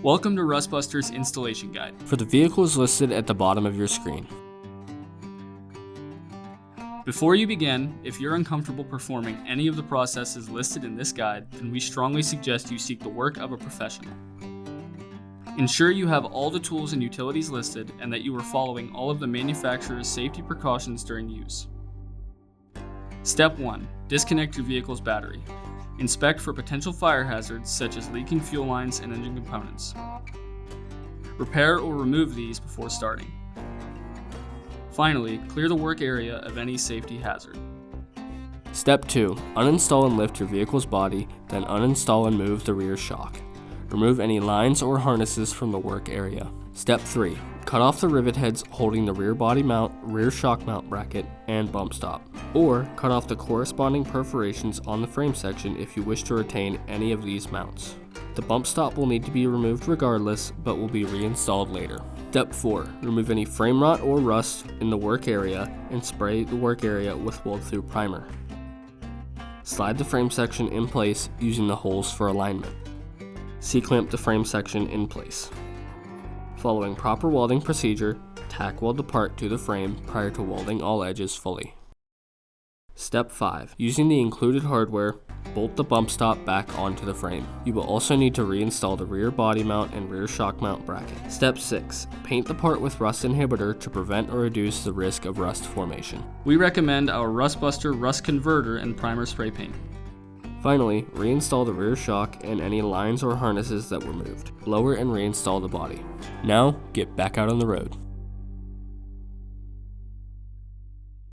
Welcome to Rustbuster's installation guide. For the vehicles listed at the bottom of your screen. Before you begin, if you're uncomfortable performing any of the processes listed in this guide, then we strongly suggest you seek the work of a professional. Ensure you have all the tools and utilities listed and that you are following all of the manufacturer's safety precautions during use. Step 1. Disconnect your vehicle's battery. Inspect for potential fire hazards such as leaking fuel lines and engine components. Repair or remove these before starting. Finally, clear the work area of any safety hazard. Step 2. Uninstall and lift your vehicle's body, then uninstall and move the rear shock. Remove any lines or harnesses from the work area. Step 3. Cut off the rivet heads holding the rear body mount, rear shock mount bracket, and bump stop. Or cut off the corresponding perforations on the frame section if you wish to retain any of these mounts. The bump stop will need to be removed regardless, but will be reinstalled later. Step 4. Remove any frame rot or rust in the work area and spray the work area with weld-through primer. Slide the frame section in place using the holes for alignment. C-clamp the frame section in place. Following proper welding procedure, tack weld the part to the frame prior to welding all edges fully. Step 5. Using the included hardware, bolt the bump stop back onto the frame. You will also need to reinstall the rear body mount and rear shock mount bracket. Step 6. Paint the part with rust inhibitor to prevent or reduce the risk of rust formation. We recommend our Rustbuster Rust Converter and Primer Spray Paint. Finally, reinstall the rear shock and any lines or harnesses that were moved. Lower and reinstall the body. Now, get back out on the road.